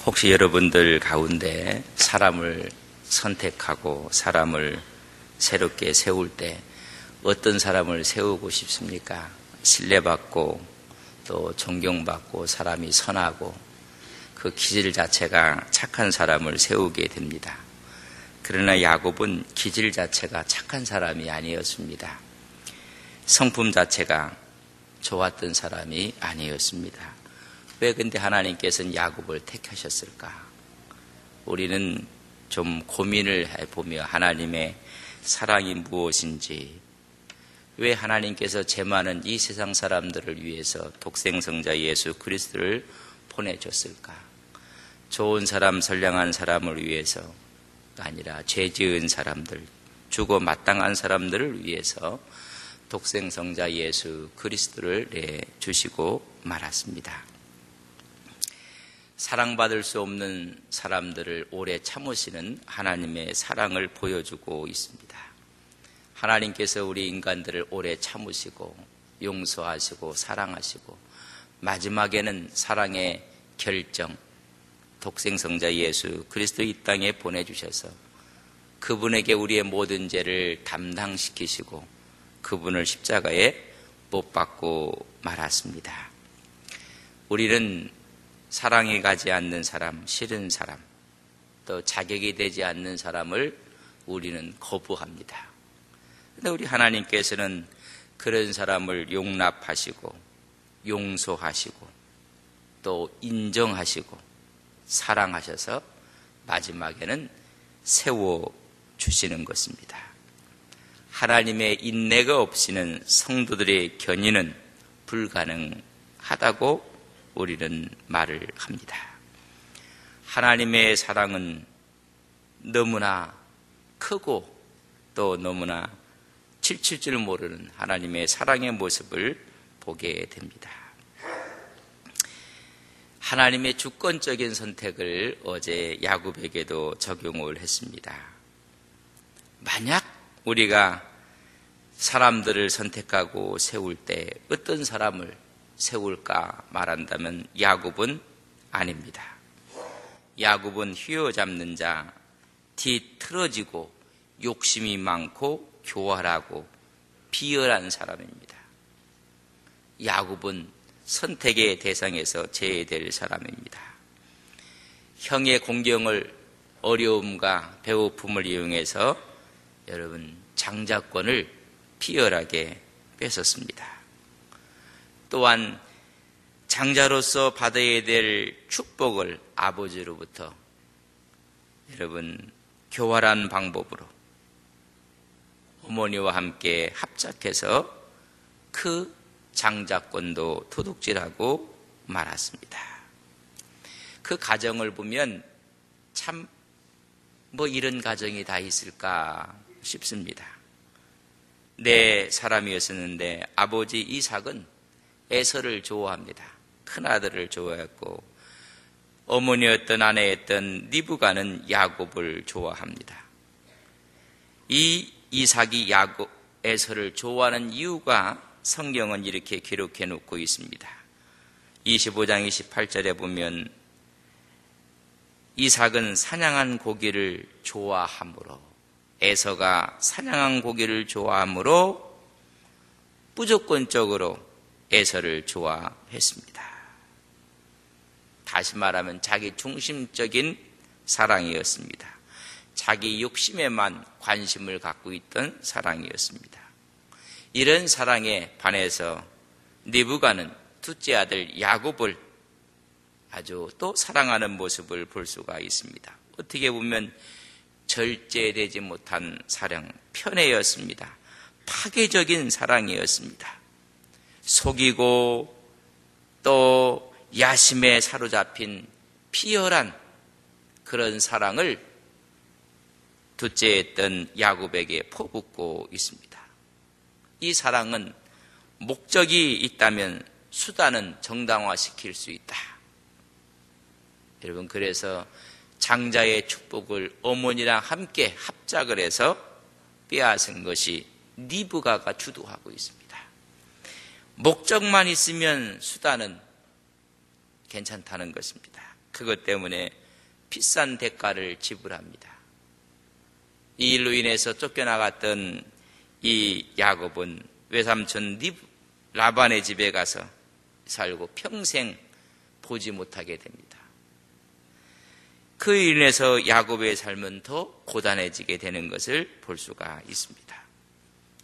혹시 여러분들 가운데 사람을 선택하고 사람을 새롭게 세울 때 어떤 사람을 세우고 싶습니까? 신뢰받고 또 존경받고 사람이 선하고 그 기질 자체가 착한 사람을 세우게 됩니다. 그러나 야곱은 기질 자체가 착한 사람이 아니었습니다. 성품 자체가 좋았던 사람이 아니었습니다. 왜 근데 하나님께서는 야곱을 택하셨을까? 우리는 좀 고민을 해보며 하나님의 사랑이 무엇인지, 왜 하나님께서 죄 많은 이 세상 사람들을 위해서 독생성자 예수 그리스도를 보내줬을까? 좋은 사람, 선량한 사람을 위해서가 아니라 죄 지은 사람들, 죽어 마땅한 사람들을 위해서 독생성자 예수 그리스도를 내주시고 말았습니다. 사랑받을 수 없는 사람들을 오래 참으시는 하나님의 사랑을 보여주고 있습니다. 하나님께서 우리 인간들을 오래 참으시고 용서하시고 사랑하시고 마지막에는 사랑의 결정, 독생성자 예수 그리스도 이 땅에 보내주셔서 그분에게 우리의 모든 죄를 담당시키시고 그분을 십자가에 못 박고 말았습니다. 우리는 사랑에 가지 않는 사람, 싫은 사람, 또 자격이 되지 않는 사람을 우리는 거부합니다. 그런데 우리 하나님께서는 그런 사람을 용납하시고 용서하시고 또 인정하시고 사랑하셔서 마지막에는 세워주시는 것입니다. 하나님의 인내가 없이는 성도들의 견인은 불가능하다고 우리는 말을 합니다. 하나님의 사랑은 너무나 크고 또 너무나 지칠 줄 모르는 하나님의 사랑의 모습을 보게 됩니다. 하나님의 주권적인 선택을 어제 야곱에게도 적용을 했습니다. 만약 우리가 사람들을 선택하고 세울 때 어떤 사람을 세울까 말한다면 야곱은 아닙니다. 야곱은 휘어잡는 자, 뒤틀어지고 욕심이 많고 교활하고 비열한 사람입니다. 야곱은 선택의 대상에서 제외될 사람입니다. 형의 공경을 어려움과 배고픔을 이용해서 여러분 장자권을 비열하게 뺏었습니다. 또한 장자로서 받아야 될 축복을 아버지로부터 여러분 교활한 방법으로 어머니와 함께 합작해서 그 장자권도 도둑질하고 말았습니다. 그 가정을 보면 참 이런 가정이 다 있을까 싶습니다. 내 사람이었었는데 아버지 이삭은 에서를 좋아합니다. 큰아들을 좋아했고 어머니였던 아내였던 리브가는 야곱을 좋아합니다. 이 이삭이 에서를 좋아하는 이유가 성경은 이렇게 기록해 놓고 있습니다. 25장 28절에 보면 이삭은 사냥한 고기를 좋아하므로, 에서가 사냥한 고기를 좋아하므로 무조건적으로 에서를 좋아했습니다. 다시 말하면 자기 중심적인 사랑이었습니다. 자기 욕심에만 관심을 갖고 있던 사랑이었습니다. 이런 사랑에 반해서 리브가는 둘째 아들 야곱을 아주 또 사랑하는 모습을 볼 수가 있습니다. 어떻게 보면 절제되지 못한 사랑, 편애였습니다. 파괴적인 사랑이었습니다. 속이고 또 야심에 사로잡힌 피열한 그런 사랑을 둘째였던 야곱에게 퍼붓고 있습니다. 이 사랑은 목적이 있다면 수단은 정당화시킬 수 있다. 여러분, 그래서 장자의 축복을 어머니랑 함께 합작을 해서 빼앗은 것이 리브가가 주도하고 있습니다. 목적만 있으면 수단은 괜찮다는 것입니다. 그것 때문에 비싼 대가를 지불합니다. 이 일로 인해서 쫓겨나갔던 이 야곱은 외삼촌 라반의 집에 가서 살고 평생 보지 못하게 됩니다. 그로 인해서 야곱의 삶은 더 고단해지게 되는 것을 볼 수가 있습니다.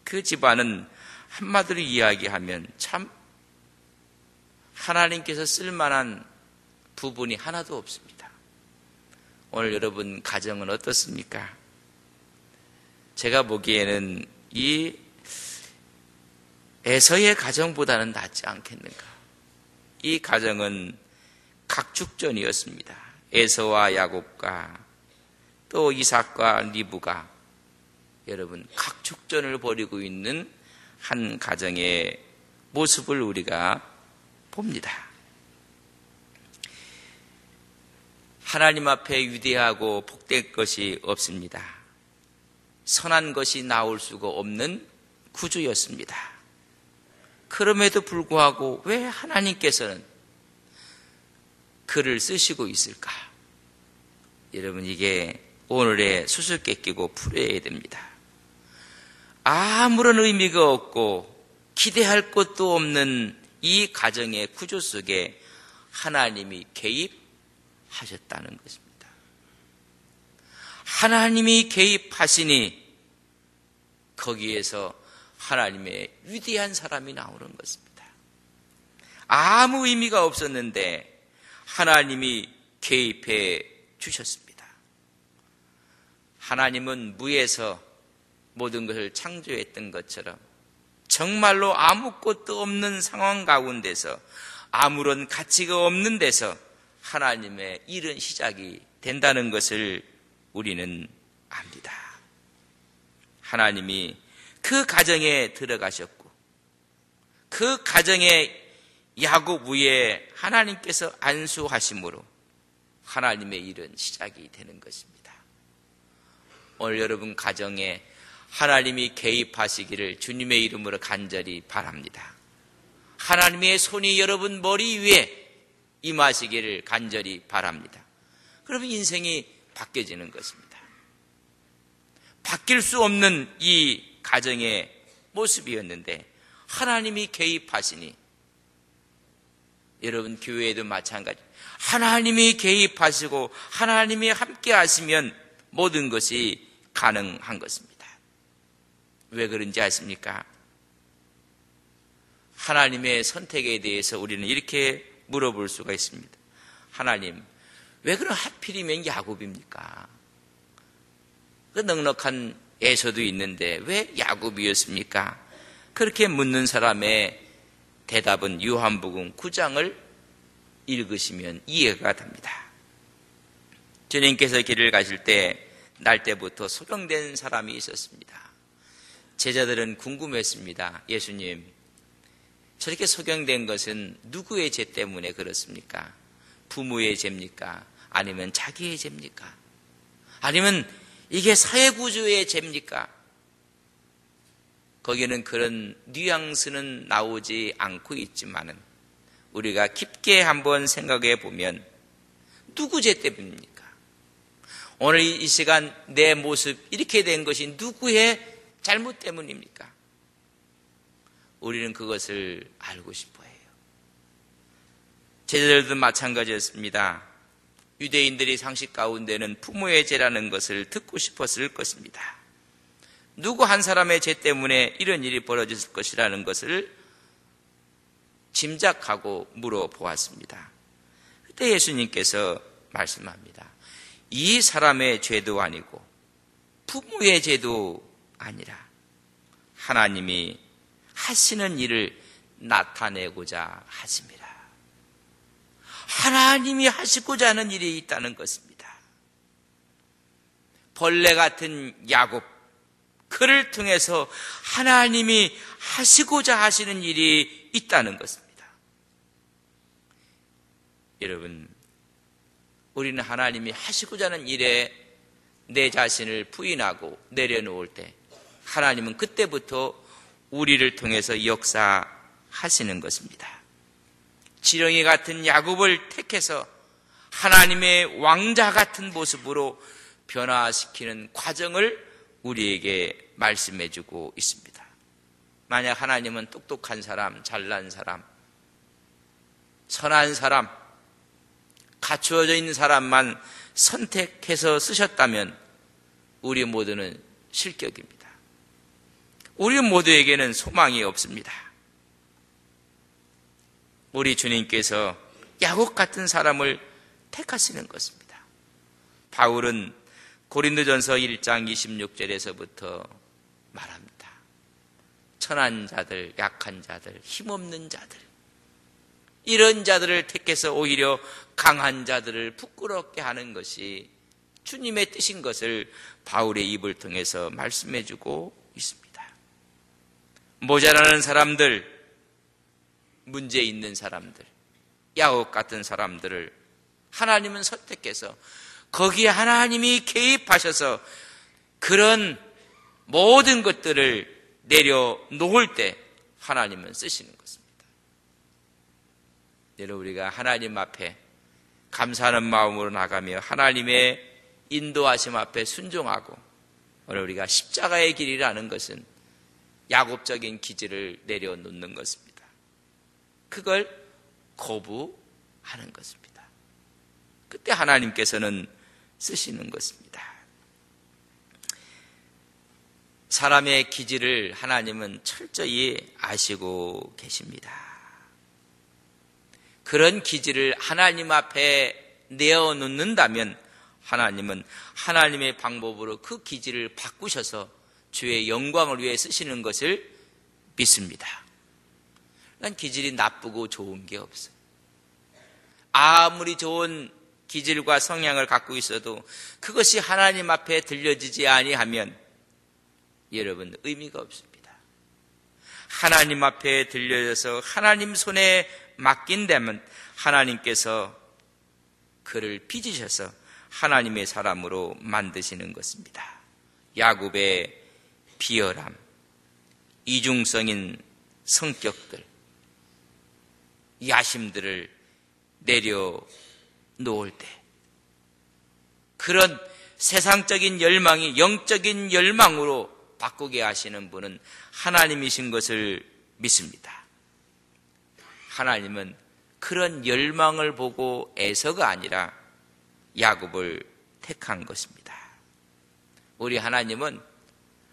그 집안은 한마디로 이야기하면 참 하나님께서 쓸만한 부분이 하나도 없습니다. 오늘 여러분 가정은 어떻습니까? 제가 보기에는 이 에서의 가정보다는 낫지 않겠는가? 이 가정은 각축전이었습니다. 에서와 야곱과 또 이삭과 리브가 여러분 각축전을 벌이고 있는 한 가정의 모습을 우리가 봅니다. 하나님 앞에 위대하고 복된 것이 없습니다. 선한 것이 나올 수가 없는 구조였습니다. 그럼에도 불구하고 왜 하나님께서는 글을 쓰시고 있을까? 여러분 이게 오늘의 수수께끼고 풀어야 됩니다. 아무런 의미가 없고 기대할 것도 없는 이 가정의 구조 속에 하나님이 개입하셨다는 것입니다. 하나님이 개입하시니 거기에서 하나님의 위대한 사람이 나오는 것입니다. 아무 의미가 없었는데 하나님이 개입해 주셨습니다. 하나님은 무에서 모든 것을 창조했던 것처럼 정말로 아무것도 없는 상황 가운데서 아무런 가치가 없는 데서 하나님의 일은 시작이 된다는 것을 우리는 압니다. 하나님이 그 가정에 들어가셨고 그 가정의 야곱 위에 하나님께서 안수하심으로 하나님의 일은 시작이 되는 것입니다. 오늘 여러분 가정에 하나님이 개입하시기를 주님의 이름으로 간절히 바랍니다. 하나님의 손이 여러분 머리 위에 임하시기를 간절히 바랍니다. 그러면 인생이 바뀌어지는 것입니다. 바뀔 수 없는 이 가정의 모습이었는데 하나님이 개입하시니 여러분 교회에도 마찬가지 하나님이 개입하시고 하나님이 함께 하시면 모든 것이 가능한 것입니다. 왜 그런지 아십니까? 하나님의 선택에 대해서 우리는 이렇게 물어볼 수가 있습니다. 하나님, 왜 그런 하필이면 야곱입니까? 그 넉넉한 에서도 있는데 왜 야곱이었습니까? 그렇게 묻는 사람의 대답은 요한복음 9장을 읽으시면 이해가 됩니다. 주님께서 길을 가실 때 날 때부터 소경된 사람이 있었습니다. 제자들은 궁금했습니다. 예수님, 저렇게 소경된 것은 누구의 죄 때문에 그렇습니까? 부모의 죄입니까? 아니면 자기의 죄입니까? 아니면 이게 사회구조의 죄입니까? 거기에는 그런 뉘앙스는 나오지 않고 있지만은 우리가 깊게 한번 생각해 보면 누구 죄 때문입니까? 오늘 이 시간 내 모습 이렇게 된 것이 누구의 잘못 때문입니까? 우리는 그것을 알고 싶어 해요. 제자들도 마찬가지였습니다. 유대인들이 상식 가운데는 부모의 죄라는 것을 듣고 싶었을 것입니다. 누구 한 사람의 죄 때문에 이런 일이 벌어졌을 것이라는 것을 짐작하고 물어보았습니다. 그때 예수님께서 말씀합니다. 이 사람의 죄도 아니고 부모의 죄도 아니라 하나님이 하시는 일을 나타내고자 하십니다. 하나님이 하시고자 하는 일이 있다는 것입니다. 벌레 같은 야곱, 그를 통해서 하나님이 하시고자 하시는 일이 있다는 것입니다. 여러분, 우리는 하나님이 하시고자 하는 일에 내 자신을 부인하고 내려놓을 때 하나님은 그때부터 우리를 통해서 역사하시는 것입니다. 지렁이 같은 야곱을 택해서 하나님의 왕자 같은 모습으로 변화시키는 과정을 우리에게 말씀해 주고 있습니다. 만약 하나님은 똑똑한 사람, 잘난 사람, 선한 사람, 갖추어져 있는 사람만 선택해서 쓰셨다면 우리 모두는 실격입니다. 우리 모두에게는 소망이 없습니다. 우리 주님께서 야곱 같은 사람을 택하시는 것입니다. 바울은 고린도전서 1장 26절에서부터 말합니다. 천한 자들, 약한 자들, 힘없는 자들, 이런 자들을 택해서 오히려 강한 자들을 부끄럽게 하는 것이 주님의 뜻인 것을 바울의 입을 통해서 말씀해 주고 있습니다. 모자라는 사람들, 문제 있는 사람들, 야곱 같은 사람들을 하나님은 선택해서 거기에 하나님이 개입하셔서 그런 모든 것들을 내려놓을 때 하나님은 쓰시는 것입니다. 여러분, 우리가 하나님 앞에 감사하는 마음으로 나가며 하나님의 인도하심 앞에 순종하고 오늘 우리가 십자가의 길이라는 것은 야곱적인 기질을 내려놓는 것입니다. 그걸 거부하는 것입니다. 그때 하나님께서는 쓰시는 것입니다. 사람의 기질을 하나님은 철저히 아시고 계십니다. 그런 기질을 하나님 앞에 내어놓는다면 하나님은 하나님의 방법으로 그 기질을 바꾸셔서 주의 영광을 위해 쓰시는 것을 믿습니다. 난 기질이 나쁘고 좋은 게 없어요. 아무리 좋은 기질과 성향을 갖고 있어도 그것이 하나님 앞에 들려지지 아니하면 여러분 의미가 없습니다. 하나님 앞에 들려져서 하나님 손에 맡긴다면 하나님께서 그를 빚으셔서 하나님의 사람으로 만드시는 것입니다. 야곱의 비열함, 이중성인 성격들, 야심들을 내려놓을 때 그런 세상적인 열망이 영적인 열망으로 바꾸게 하시는 분은 하나님이신 것을 믿습니다. 하나님은 그런 열망을 보고 애서가 아니라 야곱을 택한 것입니다. 우리 하나님은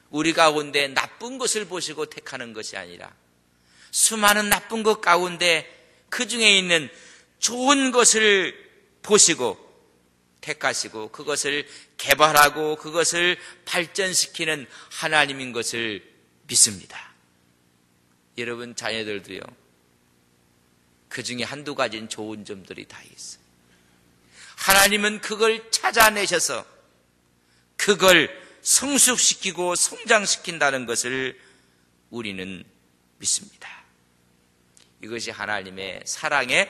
우리 가운데 나쁜 것을 보시고 택하는 것이 아니라 수많은 나쁜 것 가운데 그 중에 있는 좋은 것을 보시고 택하시고 그것을 개발하고 그것을 발전시키는 하나님인 것을 믿습니다. 여러분 자녀들도요, 그 중에 한두 가지는 좋은 점들이 다 있어요. 하나님은 그걸 찾아내셔서 그걸 성숙시키고 성장시킨다는 것을 우리는 믿습니다. 이것이 하나님의 사랑의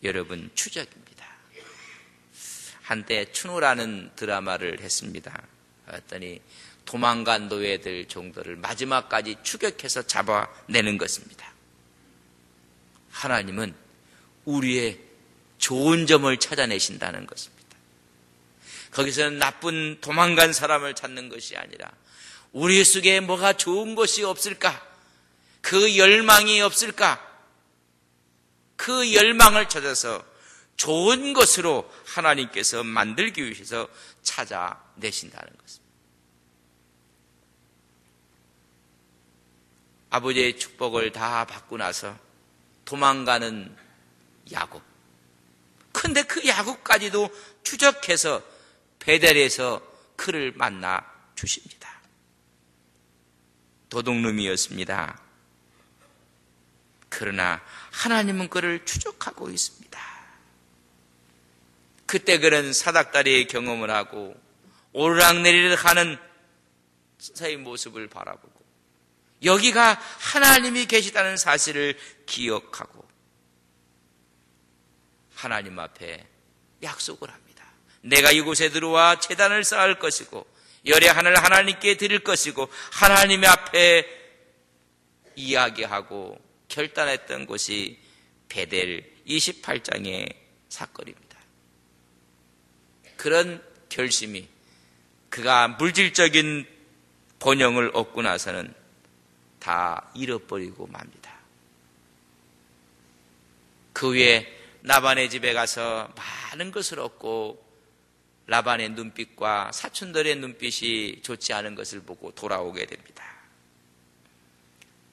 여러분 추적입니다. 한때 추노라는 드라마를 했습니다. 그랬더니 도망간 노예들 정도를 마지막까지 추격해서 잡아내는 것입니다. 하나님은 우리의 좋은 점을 찾아내신다는 것입니다. 거기서는 나쁜 도망간 사람을 찾는 것이 아니라 우리 속에 뭐가 좋은 것이 없을까? 그 열망이 없을까? 그 열망을 찾아서 좋은 것으로 하나님께서 만들기 위해서 찾아내신다는 것입니다. 아버지의 축복을 다 받고 나서 도망가는 야곱. 근데 그 야곱까지도 추적해서 베델에서 그를 만나 주십니다. 도둑놈이었습니다. 그러나 하나님은 그를 추적하고 있습니다. 그때 그는 사닥다리의 경험을 하고 오르락내리락 하는 선사의 모습을 바라보고 여기가 하나님이 계시다는 사실을 기억하고 하나님 앞에 약속을 합니다. 내가 이곳에 들어와 제단을 쌓을 것이고 열애하늘 하나님께 드릴 것이고 하나님의 앞에 이야기하고 결단했던 곳이 베델 28장의 사건입니다. 그런 결심이 그가 물질적인 번영을 얻고 나서는 다 잃어버리고 맙니다. 그 후에 라반의 집에 가서 많은 것을 얻고 라반의 눈빛과 사촌들의 눈빛이 좋지 않은 것을 보고 돌아오게 됩니다.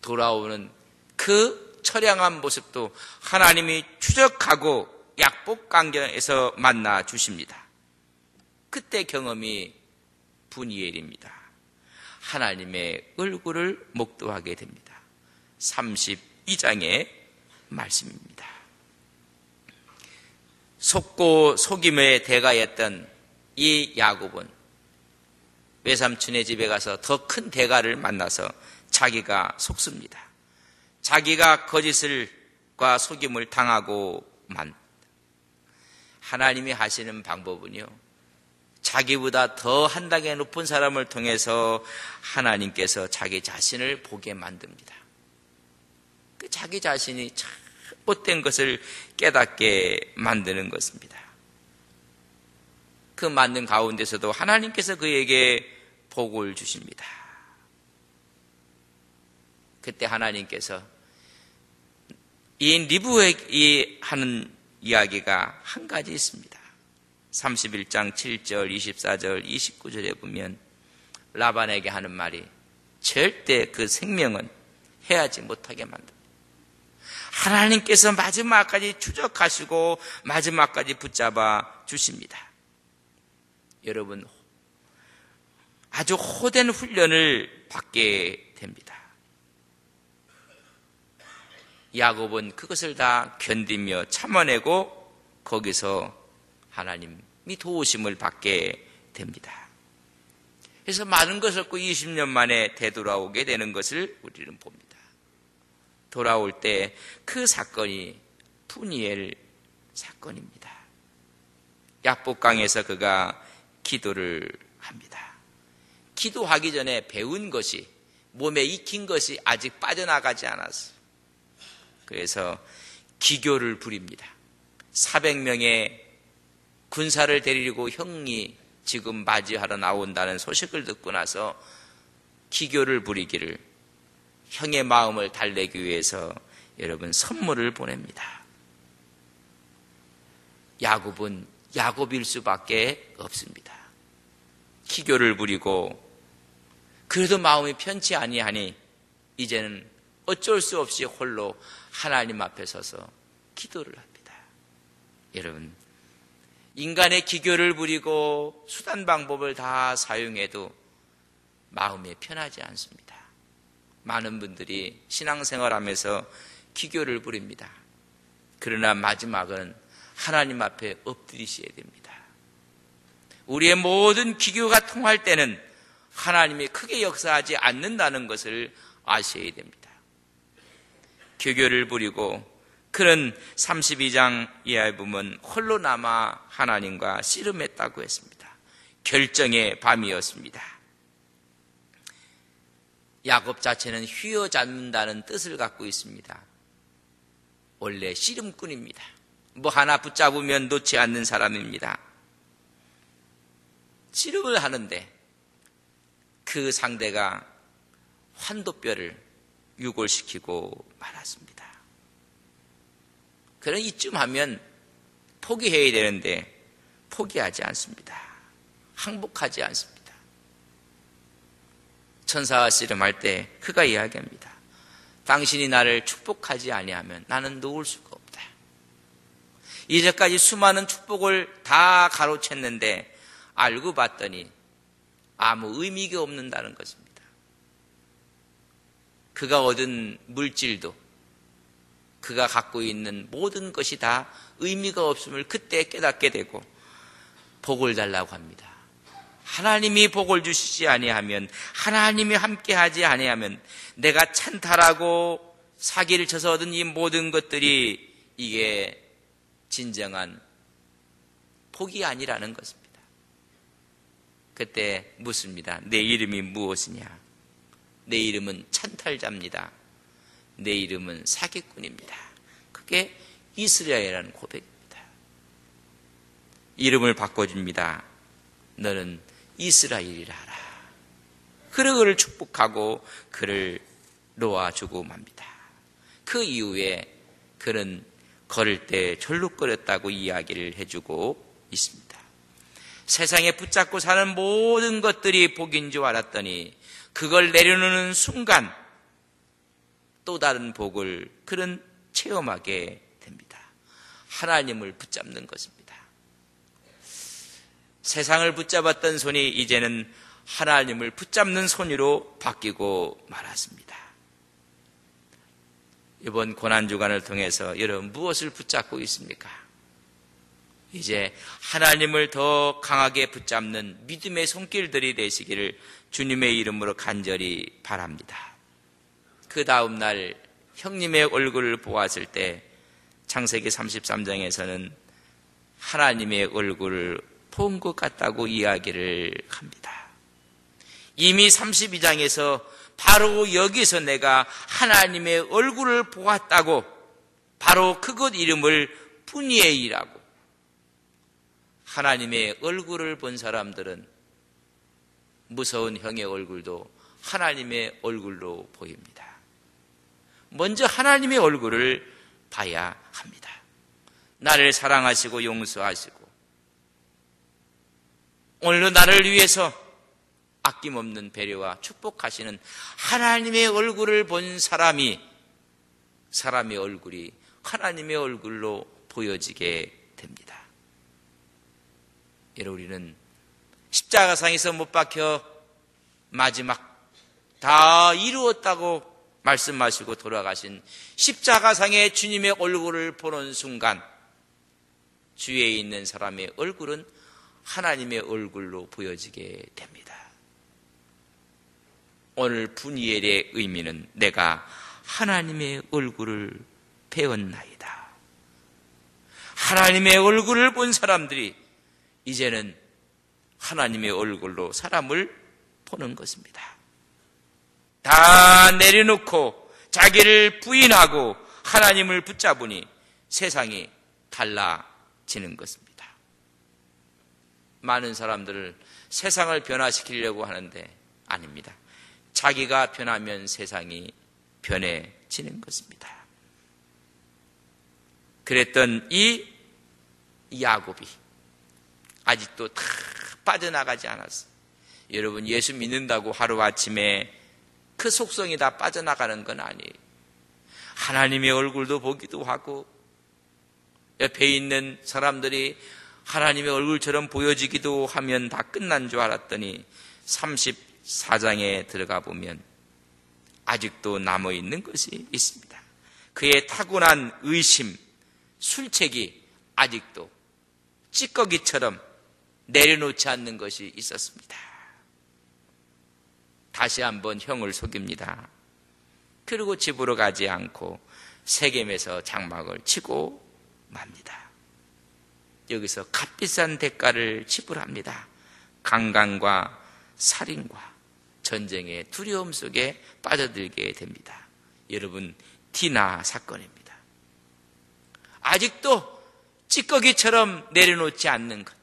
돌아오는 그 처량한 모습도 하나님이 추적하고 약복강경에서 만나 주십니다. 그때 경험이 분이엘입니다. 하나님의 얼굴을 목도하게 됩니다. 32장의 말씀입니다. 속고 속임의 대가였던 이 야곱은 외삼촌의 집에 가서 더 큰 대가를 만나서 자기가 속습니다. 자기가 거짓과 속임을 당하고만. 하나님이 하시는 방법은요, 자기보다 더 한 단계 높은 사람을 통해서 하나님께서 자기 자신을 보게 만듭니다. 자기 자신이 잘못된 것을 깨닫게 만드는 것입니다. 그 만든 가운데서도 하나님께서 그에게 복을 주십니다. 그때 하나님께서 이 리브에게 하는 이야기가 한 가지 있습니다. 31장 7절, 24절, 29절에 보면 라반에게 하는 말이 절대 그 생명은 해하지 못하게 만듭니다. 하나님께서 마지막까지 추적하시고 마지막까지 붙잡아 주십니다. 여러분, 아주 호된 훈련을 받게 됩니다. 야곱은 그것을 다 견디며 참아내고 거기서 하나님이 도우심을 받게 됩니다. 그래서 많은 것을 얻고 20년 만에 되돌아오게 되는 것을 우리는 봅니다. 돌아올 때 그 사건이 푸니엘 사건입니다. 약복강에서 그가 기도를 합니다. 기도하기 전에 배운 것이, 몸에 익힌 것이 아직 빠져나가지 않았어요. 그래서 기교를 부립니다. 400명의 군사를 데리고 형이 지금 맞이하러 나온다는 소식을 듣고 나서 기교를 부리기를, 형의 마음을 달래기 위해서 여러분 선물을 보냅니다. 야곱은 야곱일 수밖에 없습니다. 기교를 부리고 그래도 마음이 편치 아니하니 이제는 어쩔 수 없이 홀로 하나님 앞에 서서 기도를 합니다. 여러분, 인간의 기교를 부리고 수단 방법을 다 사용해도 마음이 편하지 않습니다. 많은 분들이 신앙생활하면서 기교를 부립니다. 그러나 마지막은 하나님 앞에 엎드리셔야 됩니다. 우리의 모든 기교가 통할 때는 하나님이 크게 역사하지 않는다는 것을 아셔야 됩니다. 기교를 부리고 그는 32장 이하에 보면 홀로 남아 하나님과 씨름했다고 했습니다. 결정의 밤이었습니다. 야곱 자체는 휘어잡는다는 뜻을 갖고 있습니다. 원래 씨름꾼입니다. 뭐 하나 붙잡으면 놓지 않는 사람입니다. 씨름을 하는데 그 상대가 환도뼈를 유골시키고 말았습니다. 그런 이쯤 하면 포기해야 되는데 포기하지 않습니다. 항복하지 않습니다. 천사와 씨름할 때 그가 이야기합니다. 당신이 나를 축복하지 아니하면 나는 놓을 수가 없다. 이제까지 수많은 축복을 다 가로챘는데 알고 봤더니 아무 의미가 없는다는 것입니다. 그가 얻은 물질도 그가 갖고 있는 모든 것이 다 의미가 없음을 그때 깨닫게 되고 복을 달라고 합니다. 하나님이 복을 주시지 아니하면, 하나님이 함께하지 아니하면 내가 찬탈하고 사기를 쳐서 얻은 이 모든 것들이 이게 진정한 복이 아니라는 것입니다. 그때 묻습니다. 내 이름이 무엇이냐? 내 이름은 찬탈자입니다. 내 이름은 사기꾼입니다. 그게 이스라엘이라는 고백입니다. 이름을 바꿔줍니다. 너는 이스라엘이라 하라. 그리고 그를 축복하고 그를 놓아주고 맙니다. 그 이후에 그는 걸을 때 절룩거렸다고 이야기를 해주고 있습니다. 세상에 붙잡고 사는 모든 것들이 복인 줄 알았더니 그걸 내려놓는 순간 또 다른 복을 그는 체험하게 됩니다. 하나님을 붙잡는 것입니다. 세상을 붙잡았던 손이 이제는 하나님을 붙잡는 손으로 바뀌고 말았습니다. 이번 고난주간을 통해서 여러분 무엇을 붙잡고 있습니까? 이제 하나님을 더 강하게 붙잡는 믿음의 손길들이 되시기를 주님의 이름으로 간절히 바랍니다. 그 다음 날 형님의 얼굴을 보았을 때 창세기 33장에서는 하나님의 얼굴을 본 것 같다고 이야기를 합니다. 이미 32장에서 바로 여기서 내가 하나님의 얼굴을 보았다고 바로 그것 이름을 분이에이라고. 하나님의 얼굴을 본 사람들은 무서운 형의 얼굴도 하나님의 얼굴로 보입니다. 먼저 하나님의 얼굴을 봐야 합니다. 나를 사랑하시고 용서하시고 오늘도 나를 위해서 아낌없는 배려와 축복하시는 하나님의 얼굴을 본 사람의 얼굴이 하나님의 얼굴로 보여지게 됩니다. 여러분, 우리는 십자가상에서 못 박혀 마지막 다 이루었다고 말씀하시고 돌아가신 십자가상의 주님의 얼굴을 보는 순간 주위에 있는 사람의 얼굴은 하나님의 얼굴로 보여지게 됩니다. 오늘 분이엘의 의미는 내가 하나님의 얼굴을 배웠나이다. 하나님의 얼굴을 본 사람들이 이제는 하나님의 얼굴로 사람을 보는 것입니다. 다 내려놓고 자기를 부인하고 하나님을 붙잡으니 세상이 달라지는 것입니다. 많은 사람들을 세상을 변화시키려고 하는데 아닙니다. 자기가 변하면 세상이 변해지는 것입니다. 그랬던 이 야곱이 아직도 다 빠져나가지 않았어요. 여러분, 예수 믿는다고 하루아침에 그 속성이 다 빠져나가는 건 아니에요. 하나님의 얼굴도 보기도 하고 옆에 있는 사람들이 하나님의 얼굴처럼 보여지기도 하면 다 끝난 줄 알았더니 34장에 들어가 보면 아직도 남아있는 것이 있습니다. 그의 타고난 의심, 술책이 아직도 찌꺼기처럼 내려놓지 않는 것이 있었습니다. 다시 한번 형을 속입니다. 그리고 집으로 가지 않고 세겜에서 장막을 치고 맙니다. 여기서 값비싼 대가를 지불합니다. 강간과 살인과 전쟁의 두려움 속에 빠져들게 됩니다. 여러분, 디나 사건입니다. 아직도 찌꺼기처럼 내려놓지 않는 것,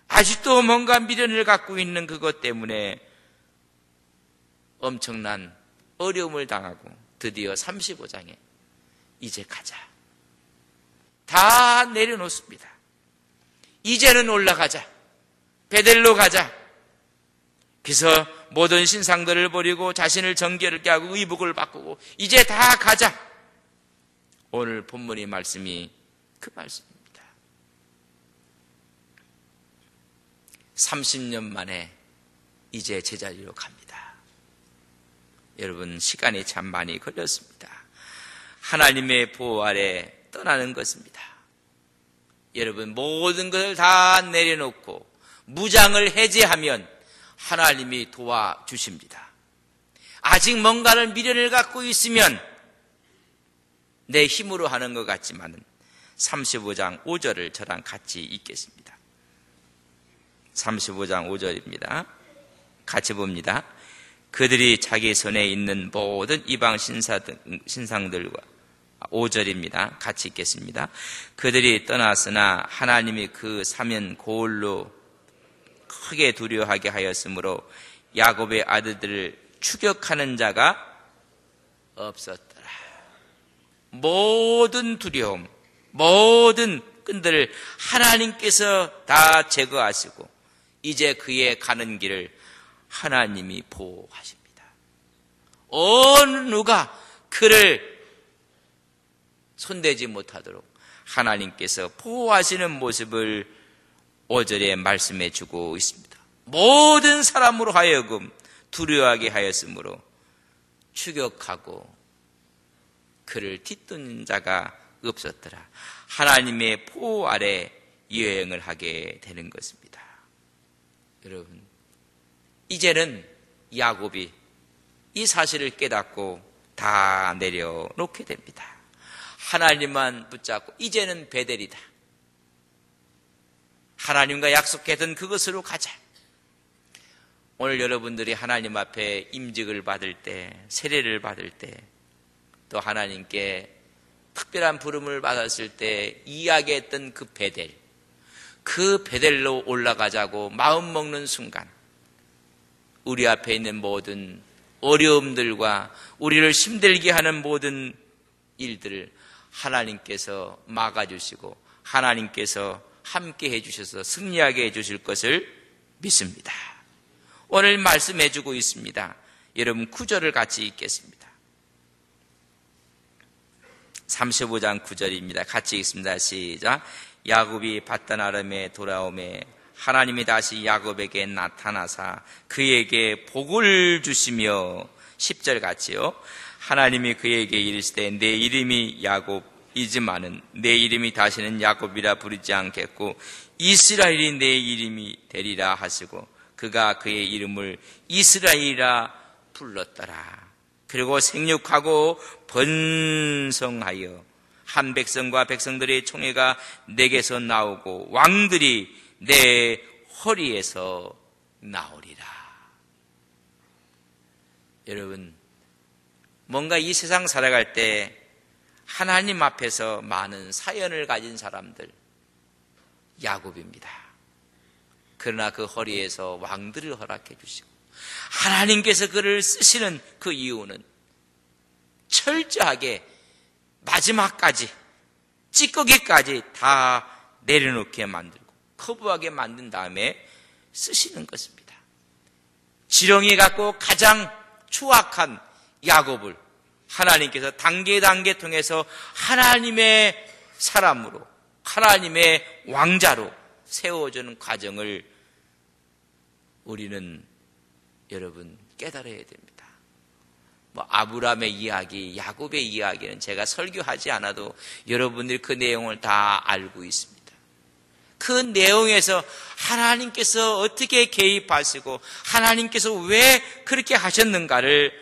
아직도 뭔가 미련을 갖고 있는 그것 때문에 엄청난 어려움을 당하고 드디어 35장에 이제 가자. 다 내려놓습니다. 이제는 올라가자. 베델로 가자. 그래서 모든 신상들을 버리고 자신을 정결케 하고 의복을 바꾸고 이제 다 가자. 오늘 본문의 말씀이 그 말씀입니다. 30년 만에 이제 제자리로 갑니다. 여러분, 시간이 참 많이 걸렸습니다. 하나님의 보호 아래 떠나는 것입니다. 여러분, 모든 것을 다 내려놓고 무장을 해제하면 하나님이 도와주십니다. 아직 뭔가를 미련을 갖고 있으면 내 힘으로 하는 것 같지만은 35장 5절을 저랑 같이 읽겠습니다. 35장 5절입니다. 같이 봅니다. 그들이 자기 손에 있는 모든 이방 신상들과 5절입니다. 같이 읽겠습니다. 그들이 떠났으나 하나님이 그 사면 고을로 크게 두려워하게 하였으므로 야곱의 아들들을 추격하는 자가 없었더라. 모든 두려움, 모든 끈들을 하나님께서 다 제거하시고 이제 그의 가는 길을 하나님이 보호하십니다. 어느 누가 그를 손대지 못하도록 하나님께서 보호하시는 모습을 5절에 말씀해 주고 있습니다. 모든 사람으로 하여금 두려워하게 하였으므로 추격하고 그를 뒤쫓는 자가 없었더라. 하나님의 보호 아래 여행을 하게 되는 것입니다. 여러분, 이제는 야곱이 이 사실을 깨닫고 다 내려놓게 됩니다. 하나님만 붙잡고 이제는 베델이다. 하나님과 약속했던 그것으로 가자. 오늘 여러분들이 하나님 앞에 임직을 받을 때, 세례를 받을 때, 또 하나님께 특별한 부름을 받았을 때 이야기했던 그 베델, 그 베델로 올라가자고 마음 먹는 순간 우리 앞에 있는 모든 어려움들과 우리를 힘들게 하는 모든 일들을 하나님께서 막아주시고 하나님께서 함께 해주셔서 승리하게 해주실 것을 믿습니다. 오늘 말씀해주고 있습니다. 여러분 9절을 같이 읽겠습니다. 35장 9절입니다. 같이 읽습니다. 시작. 야곱이 밧단 아람에 돌아오매 하나님이 다시 야곱에게 나타나사 그에게 복을 주시며 10절 같이요. 하나님이 그에게 이르시되 내 이름이 야곱이지만은 내 이름이 다시는 야곱이라 부르지 않겠고 이스라엘이 내 이름이 되리라 하시고 그가 그의 이름을 이스라엘이라 불렀더라. 그리고 생육하고 번성하여 한 백성과 백성들의 총회가 내게서 나오고 왕들이 내 허리에서 나오리라. 여러분, 뭔가 이 세상 살아갈 때 하나님 앞에서 많은 사연을 가진 사람들, 야곱입니다. 그러나 그 허리에서 왕들을 허락해 주시고 하나님께서 그를 쓰시는 그 이유는 철저하게 마지막까지 찌꺼기까지 다 내려놓게 만들고 커브하게 만든 다음에 쓰시는 것입니다. 지렁이 갖고 가장 추악한 야곱을 하나님께서 단계 통해서 하나님의 사람으로 하나님의 왕자로 세워주는 과정을 우리는 여러분 깨달아야 됩니다. 아브라함의 이야기, 야곱의 이야기는 제가 설교하지 않아도 여러분들이 그 내용을 다 알고 있습니다. 그 내용에서 하나님께서 어떻게 개입하시고 하나님께서 왜 그렇게 하셨는가를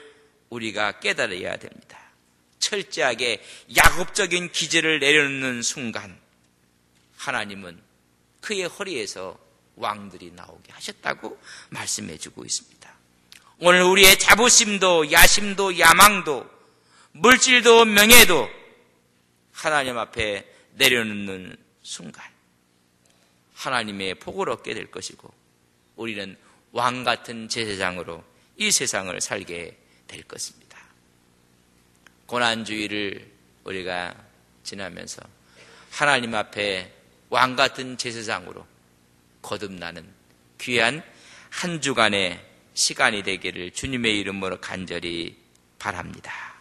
우리가 깨달아야 됩니다. 철저하게 야곱적인 기제를 내려놓는 순간 하나님은 그의 허리에서 왕들이 나오게 하셨다고 말씀해주고 있습니다. 오늘 우리의 자부심도 야심도 야망도 물질도 명예도 하나님 앞에 내려놓는 순간 하나님의 복을 얻게 될 것이고 우리는 왕 같은 제사장으로 이 세상을 살게 될 것입니다. 고난주의를 우리가 지나면서 하나님 앞에 왕 같은 제사장으로 거듭나는 귀한 한 주간의 시간이 되기를 주님의 이름으로 간절히 바랍니다.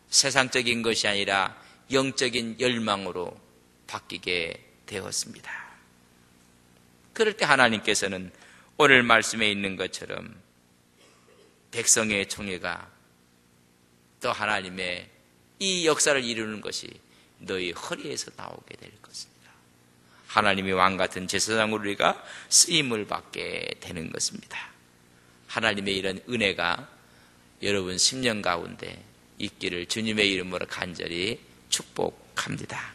세상적인 것이 아니라 영적인 열망으로 바뀌게 되었습니다. 그럴 때 하나님께서는 오늘 말씀에 있는 것처럼 백성의 총회가 또 하나님의 이 역사를 이루는 것이 너희 허리에서 나오게 될 것입니다. 하나님이 왕같은 제사장으로 우리가 쓰임을 받게 되는 것입니다. 하나님의 이런 은혜가 여러분 10년 가운데 있기를 주님의 이름으로 간절히 축복합니다.